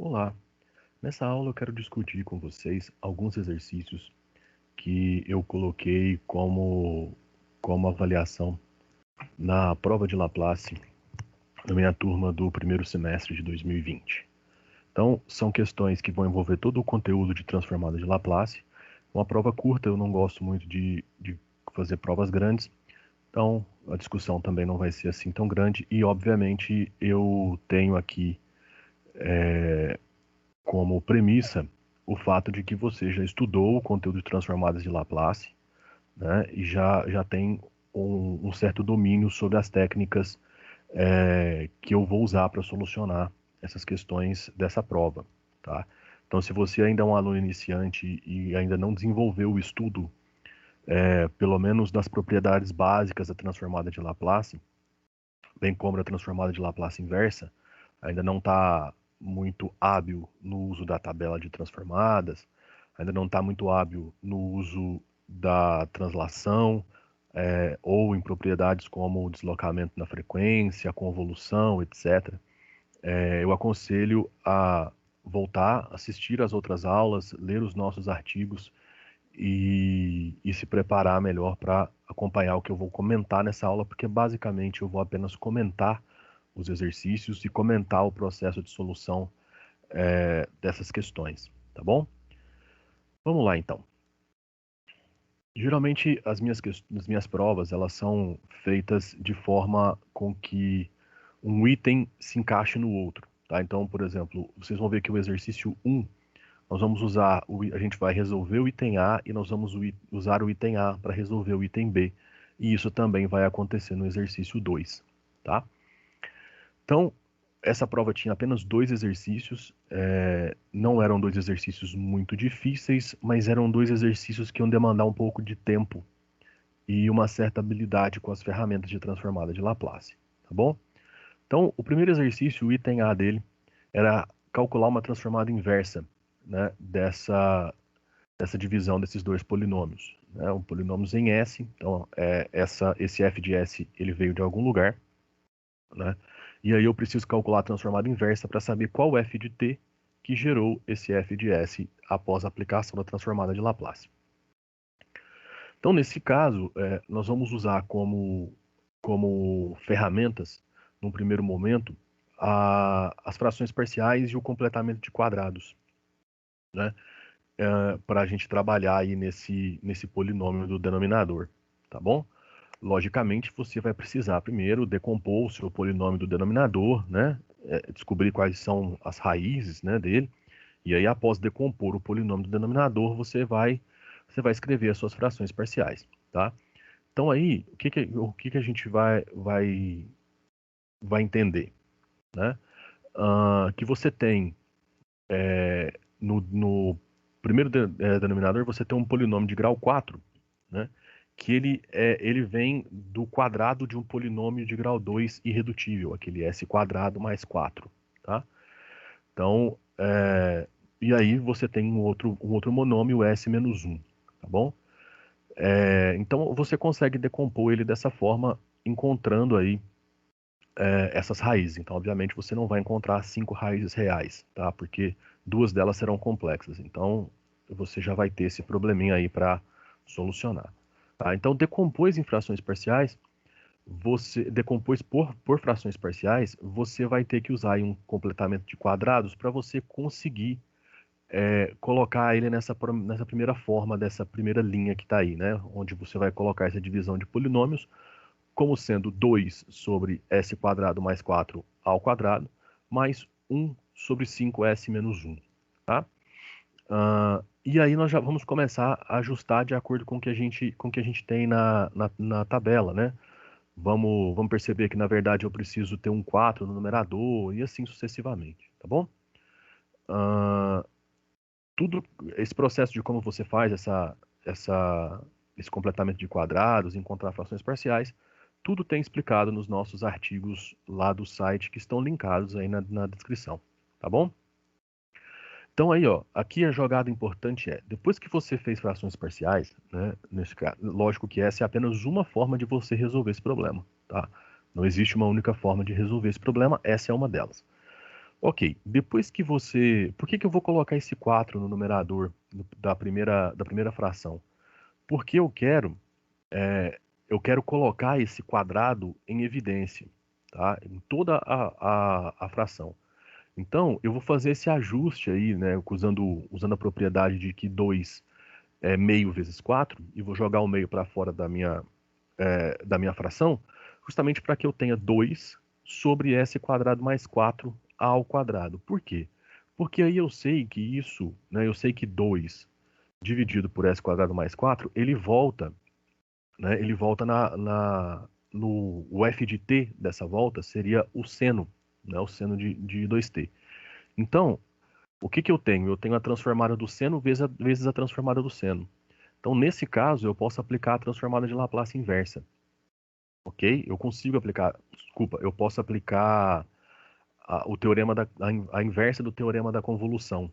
Olá, nessa aula eu quero discutir com vocês alguns exercícios que eu coloquei como avaliação na prova de Laplace na minha turma do primeiro semestre de 2020. Então, são questões que vão envolver todo o conteúdo de transformada de Laplace. Uma prova curta, eu não gosto muito de fazer provas grandes, então a discussão também não vai ser assim tão grande e, obviamente, eu tenho aqui como premissa o fato de que você já estudou o conteúdo de transformadas de Laplace, né, e já tem um certo domínio sobre as técnicas que eu vou usar para solucionar essas questões dessa prova, tá? Então, se você ainda é um aluno iniciante e ainda não desenvolveu o estudo, pelo menos das propriedades básicas da transformada de Laplace, bem como da transformada de Laplace inversa, ainda não está muito hábil no uso da tabela de transformadas, ainda não está muito hábil no uso da translação, ou em propriedades como o deslocamento na frequência, a convolução, etc. Eu aconselho a voltar, assistir às outras aulas, ler os nossos artigos e se preparar melhor para acompanhar o que eu vou comentar nessa aula, porque basicamente eu vou apenas comentar os exercícios e comentar o processo de solução dessas questões, tá bom? Vamos lá então. Geralmente as minhas provas elas são feitas de forma com que um item se encaixe no outro, tá? Então, por exemplo, vocês vão ver que o exercício 1, nós vamos usar, a gente vai resolver o item A e nós vamos usar o item A para resolver o item B. E isso também vai acontecer no exercício 2, tá? Então, essa prova tinha apenas 2 exercícios, não eram 2 exercícios muito difíceis, mas eram 2 exercícios que iam demandar um pouco de tempo e uma certa habilidade com as ferramentas de transformada de Laplace, tá bom? Então, o primeiro exercício, o item A dele, era calcular uma transformada inversa, né, dessa divisão desses dois polinômios, né, um polinômios em S, então esse f de S ele veio de algum lugar, né, e aí eu preciso calcular a transformada inversa para saber qual f de t que gerou esse f de S após a aplicação da transformada de Laplace. Então, nesse caso, nós vamos usar como ferramentas, num primeiro momento, as frações parciais e o completamento de quadrados, né? Para a gente trabalhar aí nesse polinômio do denominador, tá bom? Logicamente, você vai precisar primeiro decompor o seu polinômio do denominador, né? Descobrir quais são as raízes, né, dele. E aí, após decompor o polinômio do denominador, você vai escrever as suas frações parciais, tá? Então aí, o que a gente vai entender, né? Que você tem no primeiro denominador, você tem um polinômio de grau 4, né? Que ele vem do quadrado de um polinômio de grau 2 irredutível, aquele s quadrado mais 4, tá? Então, e aí você tem um outro monômio, s menos 1, tá bom? Então você consegue decompor ele dessa forma, encontrando aí essas raízes. Então, obviamente, você não vai encontrar 5 raízes reais, tá? Porque 2 delas serão complexas. Então, você já vai ter esse probleminha aí para solucionar. Tá? Então, decompôs em frações parciais, você decompôs por frações parciais, você vai ter que usar aí um completamento de quadrados para você conseguir colocar ele nessa primeira forma, dessa primeira linha que está aí, né? Onde você vai colocar essa divisão de polinômios como sendo 2 sobre s quadrado mais 4 ao quadrado, mais 1 sobre 5s menos 1, tá? E aí nós já vamos começar a ajustar de acordo com o que a gente tem na tabela, né? Vamos perceber que, na verdade, eu preciso ter um 4 no numerador e assim sucessivamente, tá bom? Tudo esse processo de como você faz esse completamento de quadrados, encontrar frações parciais, tudo tem explicado nos nossos artigos lá do site que estão linkados aí na descrição, tá bom? Então aí, ó, aqui a jogada importante depois que você fez frações parciais, né, nesse caso, lógico que essa é apenas uma forma de você resolver esse problema, tá? Não existe uma única forma de resolver esse problema, essa é uma delas. Ok, depois que você... Por que eu vou colocar esse 4 no numerador da primeira fração? Porque eu quero colocar esse quadrado em evidência, tá? Em toda a fração. Então, eu vou fazer esse ajuste aí, né, usando a propriedade de que 2 é meio vezes 4, e vou jogar o meio para fora da minha fração, justamente para que eu tenha 2 sobre s quadrado mais 4 ao quadrado. Por quê? Porque aí eu sei que isso, né, eu sei que 2 dividido por s quadrado mais 4, ele volta, né, o f de t dessa volta seria o seno, né, o seno de 2t. Então, o que eu tenho? Eu tenho a transformada do seno vezes a transformada do seno. Então, nesse caso, eu posso aplicar a transformada de Laplace inversa. Ok? Eu consigo aplicar, desculpa, eu posso aplicar a inversa do teorema da convolução,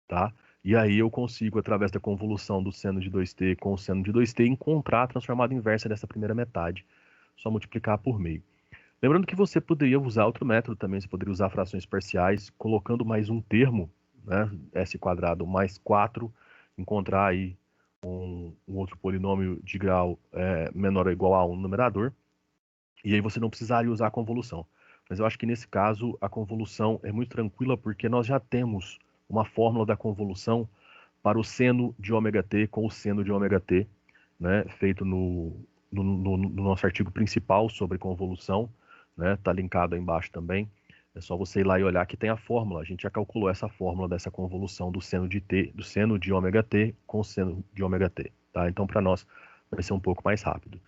tá? E aí eu consigo, através da convolução do seno de 2t com o seno de 2t, encontrar a transformada inversa dessa primeira metade. Só multiplicar por meio. Lembrando que você poderia usar outro método também, você poderia usar frações parciais, colocando mais um termo, né, s quadrado mais 4, encontrar aí um outro polinômio de grau menor ou igual a 1 no numerador, e aí você não precisaria usar a convolução. Mas eu acho que nesse caso a convolução é muito tranquila porque nós já temos uma fórmula da convolução para o seno de ômega t com o seno de ômega t, né, feito no nosso artigo principal sobre convolução, né, tá linkado aí embaixo também. É só você ir lá e olhar que tem a fórmula. A gente já calculou essa fórmula dessa convolução do seno de t, do seno de ômega t com o seno de ômega t, tá? Então para nós vai ser um pouco mais rápido.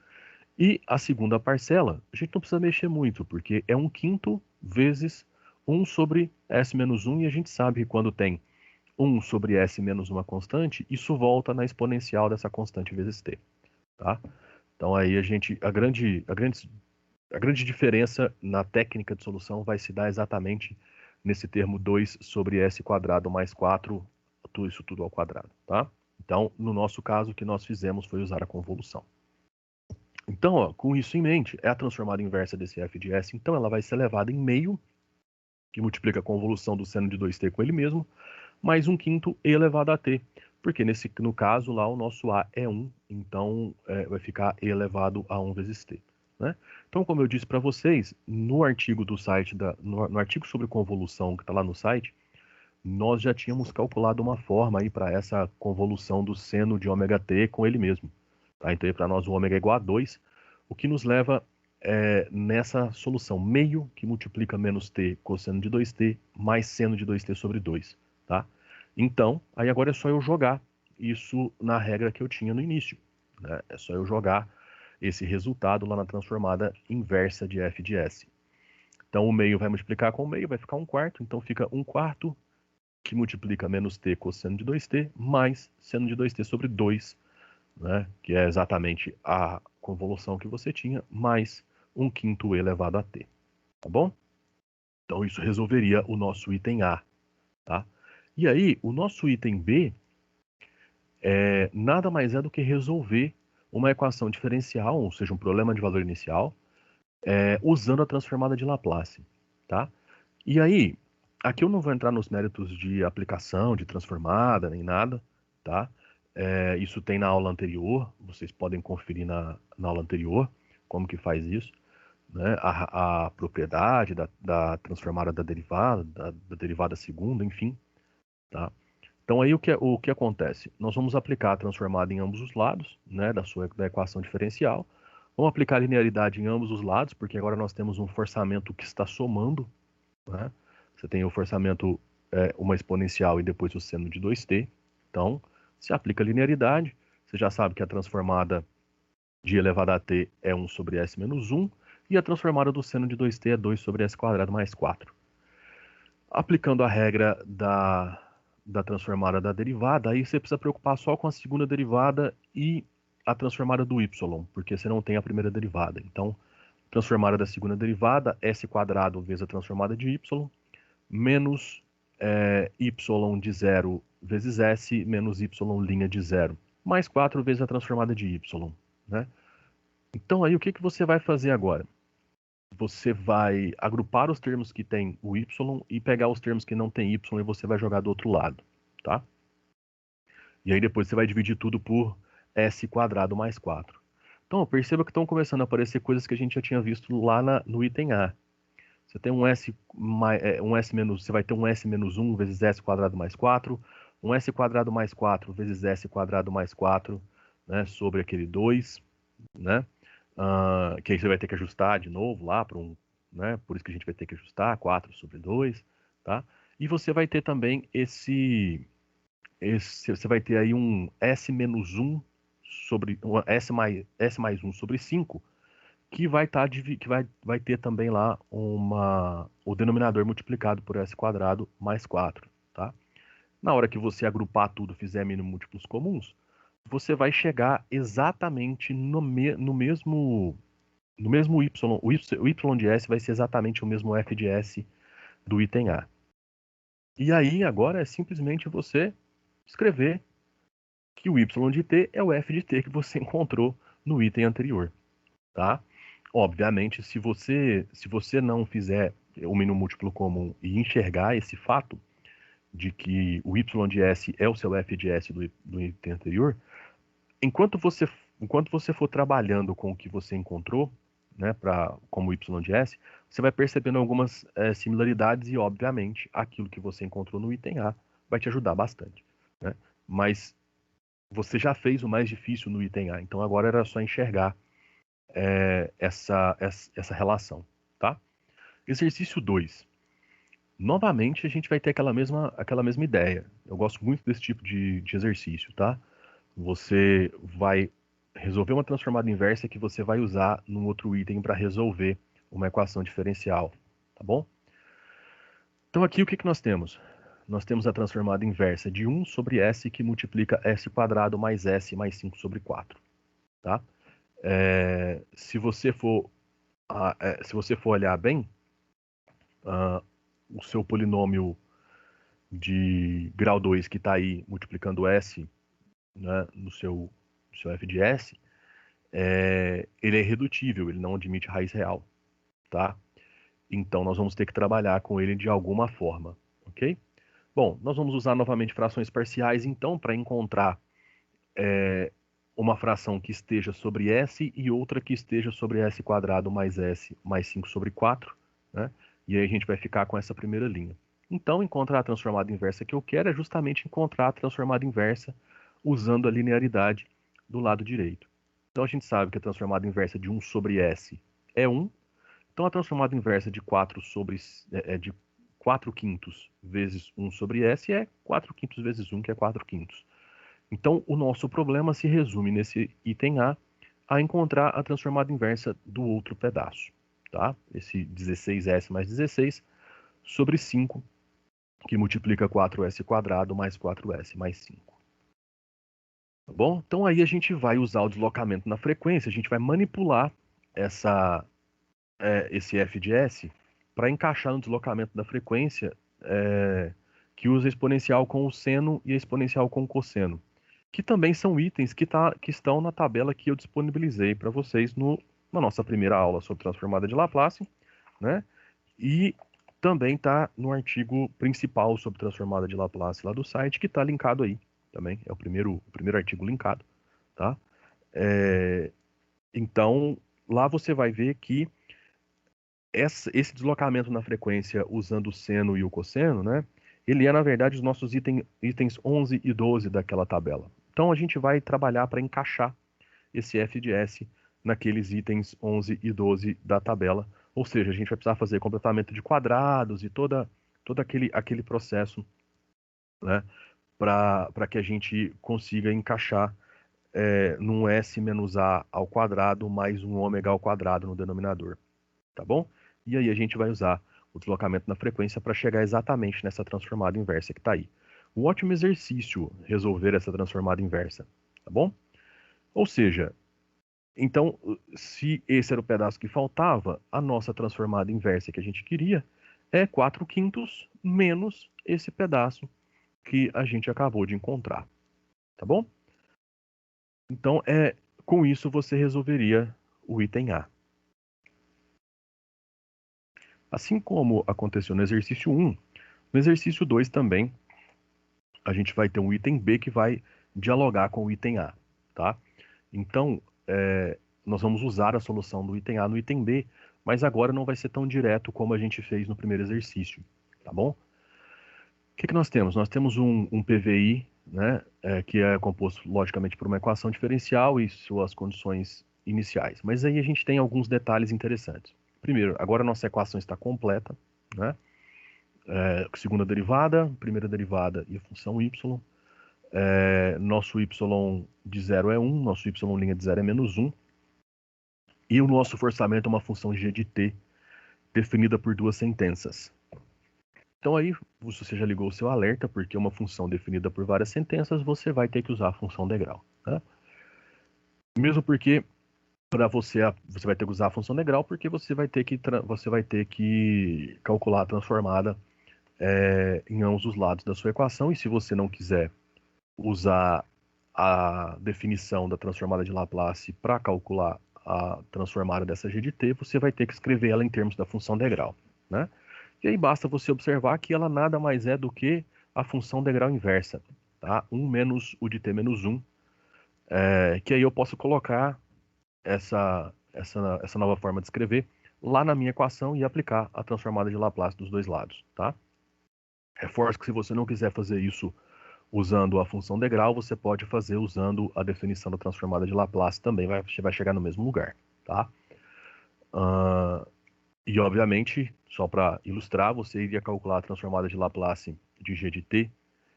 E a segunda parcela, a gente não precisa mexer muito, porque é 1/5 vezes 1 sobre s menos 1, e a gente sabe que quando tem 1 sobre s menos uma constante, isso volta na exponencial dessa constante vezes t, tá? Então aí a grande diferença na técnica de solução vai se dar exatamente nesse termo 2 sobre s quadrado mais 4, isso tudo ao quadrado, tá? Então, no nosso caso, o que nós fizemos foi usar a convolução. Então, ó, com isso em mente, é a transformada inversa desse f de s, então ela vai ser elevada em meio, que multiplica a convolução do seno de 2t com ele mesmo, mais 1/5 e elevado a t, porque no caso lá o nosso a é 1, então vai ficar e elevado a 1 vezes t. Né? Então, como eu disse para vocês, no artigo do site, no artigo sobre convolução que está lá no site, nós já tínhamos calculado uma forma aí para essa convolução do seno de ômega t com ele mesmo. Tá? Então, para nós o ômega é igual a 2, o que nos leva nessa solução meio, que multiplica menos t cosseno de 2t, mais seno de 2t sobre 2. Tá? Então, aí agora é só eu jogar isso na regra que eu tinha no início. Né? É só eu jogar esse resultado lá na transformada inversa de f de s. Então, o meio vai multiplicar com o meio, vai ficar 1/4, então fica 1/4, que multiplica menos t cosseno de 2t, mais seno de 2t sobre 2, né, que é exatamente a convolução que você tinha, mais 1/5 elevado a t, tá bom? Então isso resolveria o nosso item A, tá? E aí, o nosso item B nada mais é do que resolver uma equação diferencial, ou seja, um problema de valor inicial, usando a transformada de Laplace, tá? E aí, aqui eu não vou entrar nos méritos de aplicação, de transformada, nem nada, tá? Isso tem na aula anterior, vocês podem conferir na aula anterior como que faz isso, né? A propriedade da transformada da derivada, da derivada segunda, enfim, tá? Então aí o que acontece? Nós vamos aplicar a transformada em ambos os lados, né, da equação diferencial. Vamos aplicar a linearidade em ambos os lados, porque agora nós temos um forçamento que está somando, né? Você tem o forçamento, uma exponencial e depois o seno de 2t. Então, se aplica a linearidade, você já sabe que a transformada de elevada a t é 1 sobre s menos 1, e a transformada do seno de 2t é 2 sobre s quadrado mais 4. Aplicando a regra da transformada da derivada, aí você precisa preocupar só com a segunda derivada e a transformada do y, porque você não tem a primeira derivada. Então, transformada da segunda derivada, s quadrado vezes a transformada de y, menos y de 0 vezes s, menos y' de 0, mais 4 vezes a transformada de y. Né? Então, aí, o que você vai fazer agora? você vai agrupar os termos que tem o y e pegar os termos que não tem y e você vai jogar do outro lado, tá? E aí depois você vai dividir tudo por s quadrado mais 4. Então, perceba que estão começando a aparecer coisas que a gente já tinha visto lá no item A. Você tem você vai ter um s menos 1 vezes s quadrado mais 4, um s quadrado mais 4 vezes s quadrado mais 4, né, sobre aquele 2, né? Que aí você vai ter que ajustar de novo lá para um, né? Por isso que a gente vai ter que ajustar 4 sobre 2, tá? E você vai ter também você vai ter aí um s menos 1 sobre s mais 1 sobre 5, que vai ter também lá o denominador multiplicado por s quadrado mais 4, tá? Na hora que você agrupar tudo, fizer mínimo múltiplos comuns, você vai chegar exatamente no mesmo y. O y de s vai ser exatamente o mesmo f de s do item A. E aí, agora é simplesmente você escrever que o y de t é o f de t que você encontrou no item anterior, tá? Obviamente, se você não fizer o mínimo múltiplo comum e enxergar esse fato de que o y de s é o seu f de s do item anterior, enquanto você, enquanto você for trabalhando com o que você encontrou, né, como y de s, você vai percebendo algumas similaridades e, obviamente, aquilo que você encontrou no item A vai te ajudar bastante, né? Mas você já fez o mais difícil no item A, então agora era só enxergar essa relação, tá? Exercício 2. Novamente, a gente vai ter aquela mesma ideia. Eu gosto muito desse tipo de exercício, tá? Você vai resolver uma transformada inversa que você vai usar num outro item para resolver uma equação diferencial, tá bom? Então aqui o que nós temos? Nós temos a transformada inversa de 1 sobre s que multiplica s quadrado mais s mais 5 sobre 4, tá? Se você for olhar bem, o seu polinômio de grau 2 que está aí multiplicando s, né, no seu f de s, ele é irredutível, ele não admite raiz real, tá? Então nós vamos ter que trabalhar com ele de alguma forma, ok? Bom, nós vamos usar novamente frações parciais, então, para encontrar uma fração que esteja sobre s e outra que esteja sobre s quadrado mais s mais 5 sobre 4, né? E aí a gente vai ficar com essa primeira linha. Então, encontrar a transformada inversa que eu quero é justamente encontrar a transformada inversa usando a linearidade do lado direito. Então, a gente sabe que a transformada inversa de 1 sobre s é 1. Então, a transformada inversa de 4 quintos vezes 1 sobre s é 4 quintos vezes 1, que é 4 quintos. Então, o nosso problema se resume nesse item a encontrar a transformada inversa do outro pedaço, tá? Esse 16s mais 16 sobre 5, que multiplica 4s quadrado mais 4s mais 5. Tá bom? Então aí a gente vai usar o deslocamento na frequência, a gente vai manipular esse f de s para encaixar no deslocamento da frequência que usa a exponencial com o seno e a exponencial com o cosseno, que também são itens que estão na tabela que eu disponibilizei para vocês na nossa primeira aula sobre transformada de Laplace, né? E também está no artigo principal sobre transformada de Laplace lá do site, que está linkado aí também. É o primeiro artigo linkado, tá? Então, lá você vai ver que esse deslocamento na frequência usando o seno e o cosseno, né? Ele é, na verdade, os nossos itens 11 e 12 daquela tabela. Então, a gente vai trabalhar para encaixar esse f de s naqueles itens 11 e 12 da tabela. Ou seja, a gente vai precisar fazer completamento de quadrados e todo aquele processo, né, para que a gente consiga encaixar num s menos a ao quadrado mais um ômega ao quadrado no denominador, tá bom? E aí a gente vai usar o deslocamento na frequência para chegar exatamente nessa transformada inversa que está aí. Um ótimo exercício resolver essa transformada inversa, tá bom? Ou seja, então, se esse era o pedaço que faltava, a nossa transformada inversa que a gente queria é 4 quintos menos esse pedaço que a gente acabou de encontrar, tá bom? Então, com isso você resolveria o item A. Assim como aconteceu no exercício 1, no exercício 2 também, a gente vai ter um item B que vai dialogar com o item A, tá? Então, nós vamos usar a solução do item A no item B, mas agora não vai ser tão direto como a gente fez no primeiro exercício, tá bom? O que nós temos? Nós temos um PVI, né, que é composto, logicamente, por uma equação diferencial e suas condições iniciais. Mas aí a gente tem alguns detalhes interessantes. Primeiro, agora a nossa equação está completa, né? Segunda derivada, primeira derivada e a função y. Nosso y de 0 é 1, nosso y' de 0 é menos 1. E o nosso forçamento é uma função g de t, definida por duas sentenças. Então aí, você já ligou o seu alerta, porque uma função definida por várias sentenças, você vai ter que usar a função degrau. Tá? Mesmo porque, para você vai ter que usar a função degrau, porque você vai ter que calcular a transformada em ambos os lados da sua equação, e se você não quiser usar a definição da transformada de Laplace para calcular a transformada dessa g de t, você vai ter que escrever ela em termos da função degrau, né? E aí basta você observar que ela nada mais é do que a função degrau inversa, tá? 1 menos o de t menos 1, que aí eu posso colocar essa nova forma de escrever lá na minha equação e aplicar a transformada de Laplace dos dois lados, tá? Reforço que se você não quiser fazer isso usando a função degrau, você pode fazer usando a definição da transformada de Laplace também, vai chegar no mesmo lugar, tá? E, obviamente, só para ilustrar, você iria calcular a transformada de Laplace de g de t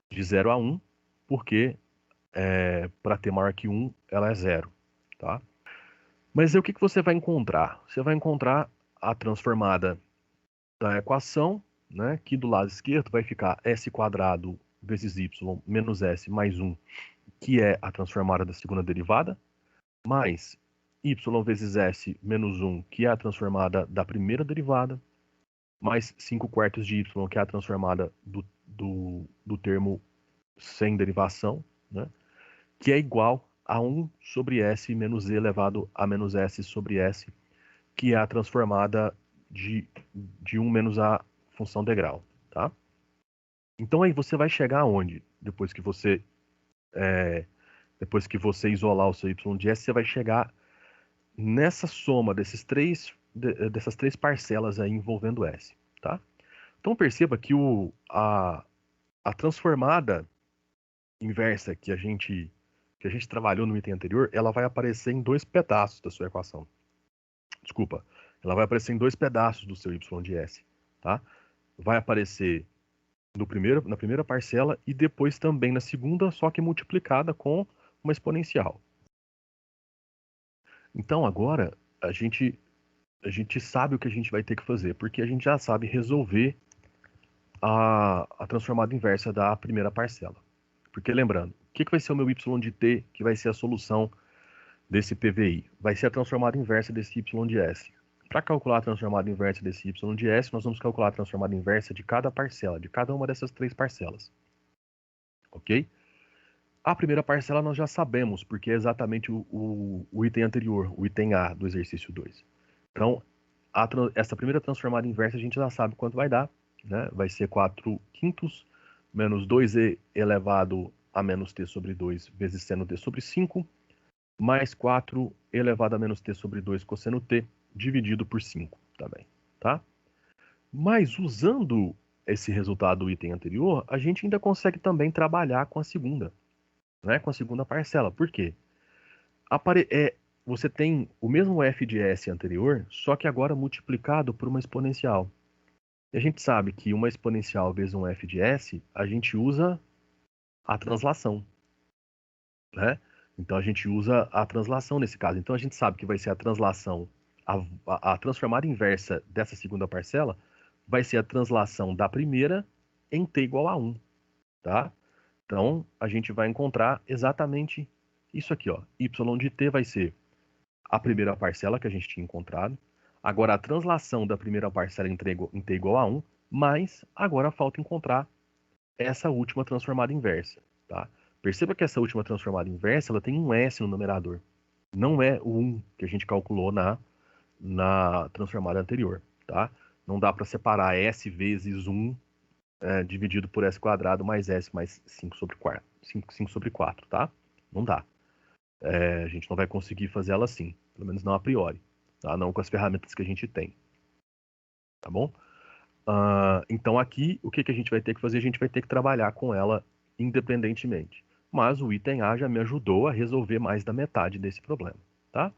de 0 a 1, porque para t maior que 1, ela é 0, tá? Mas aí o que você vai encontrar? Você vai encontrar a transformada da equação, né, que do lado esquerdo vai ficar s quadrado vezes y menos s mais 1, que é a transformada da segunda derivada, mais y vezes s menos 1, que é a transformada da primeira derivada, mais 5 quartos de y, que é a transformada do termo sem derivação, né, que é igual a 1 sobre s menos e elevado a menos s sobre s, que é a transformada de 1 menos a função degrau, tá? Então aí você vai chegar aonde? Depois que você isolar o seu y de s, você vai chegar nessa soma dessas três parcelas aí envolvendo s, tá? Então perceba que a transformada inversa que a gente trabalhou no item anterior, ela vai aparecer em dois pedaços da sua equação. Desculpa, ela vai aparecer em dois pedaços do seu y de s, tá? Vai aparecer na primeira parcela e depois também na segunda, só que multiplicada com uma exponencial. Então agora a gente sabe o que a gente vai ter que fazer, porque a gente já sabe resolver a transformada inversa da primeira parcela. Porque lembrando, o que vai ser o meu y de t, que vai ser a solução desse PVI? Vai ser a transformada inversa desse y de s. Para calcular a transformada inversa desse y de s, nós vamos calcular a transformada inversa de cada parcela, de cada uma dessas três parcelas. Ok? A primeira parcela nós já sabemos, porque é exatamente o item anterior, o item A do exercício 2. Então, essa primeira transformada inversa a gente já sabe quanto vai dar, né? Vai ser 4 quintos menos 2e elevado a menos t sobre 2 vezes seno t sobre 5, mais 4 elevado a menos t sobre 2 cosseno t, dividido por 5 também, tá? Mas usando esse resultado do item anterior, a gente ainda consegue também trabalhar com a segunda, né? Com a segunda parcela. Por quê? Você tem o mesmo f de s anterior, só que agora multiplicado por uma exponencial. E a gente sabe que uma exponencial vezes um f de s, a gente usa a translação, né? Então a gente usa a translação nesse caso. Então a gente sabe que vai ser a translação, a transformada inversa dessa segunda parcela vai ser a translação da primeira em t igual a 1, tá? Então a gente vai encontrar exatamente isso aqui, ó. Y de t vai ser a primeira parcela que a gente tinha encontrado. Agora a translação da primeira parcela em t igual a 1, mas agora falta encontrar essa última transformada inversa, tá? Perceba que essa última transformada inversa ela tem um s no numerador. Não é o 1 que a gente calculou na transformada anterior, tá? Não dá para separar S vezes 1 dividido por S quadrado mais S mais 5 sobre 4, 5 sobre 4, tá? Não dá. A gente não vai conseguir fazer ela assim, pelo menos não a priori, tá? Não com as ferramentas que a gente tem, tá bom? Então aqui, o que a gente vai ter que fazer? A gente vai ter que trabalhar com ela independentemente. Mas o item A já me ajudou a resolver mais da metade desse problema, tá?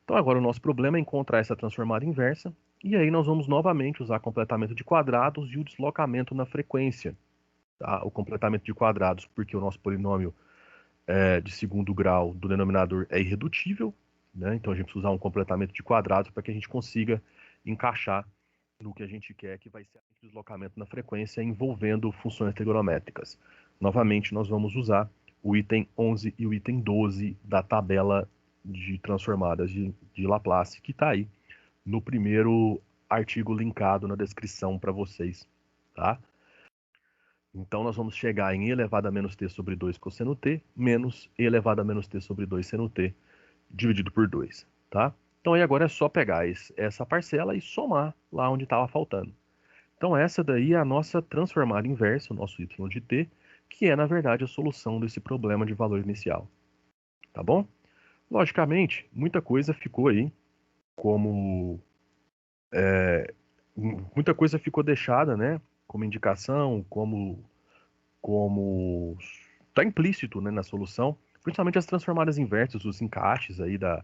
Então agora o nosso problema é encontrar essa transformada inversa, e aí nós vamos novamente usar completamento de quadrados e o deslocamento na frequência. Tá? O completamento de quadrados, porque o nosso polinômio de segundo grau do denominador é irredutível, né? Então a gente precisa usar um completamento de quadrados para que a gente consiga encaixar no que a gente quer, que vai ser o deslocamento na frequência envolvendo funções trigonométricas. Novamente, nós vamos usar o item 11 e o item 12 da tabela de transformadas de Laplace, que está aí no primeiro artigo linkado na descrição para vocês, tá? Então, nós vamos chegar em e elevado a menos t sobre 2 cosseno t menos e elevado a menos t sobre 2 seno t dividido por 2, tá? Então, aí agora é só pegar essa parcela e somar lá onde estava faltando. Então, essa daí é a nossa transformada inversa, o nosso y de t, que é, na verdade, a solução desse problema de valor inicial, tá bom? Logicamente, muita coisa ficou aí como... muita coisa ficou deixada, né? Como indicação, como está implícito, né, na solução, principalmente as transformadas inversas, os encaixes aí de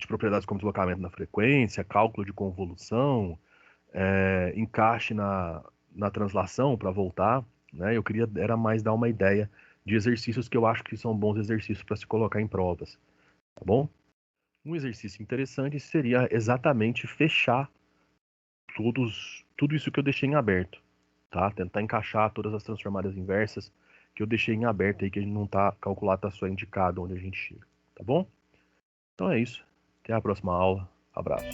propriedades como deslocamento na frequência, cálculo de convolução, encaixe na translação para voltar, né? Eu queria era mais dar uma ideia de exercícios que eu acho que são bons exercícios para se colocar em provas, tá bom? Um exercício interessante seria exatamente fechar tudo isso que eu deixei em aberto, tá? Tentar encaixar todas as transformadas inversas que eu deixei em aberto aí, que a gente não tá calculado, tá só indicado onde a gente chega, tá bom? Então é isso. Até a próxima aula. Abraço.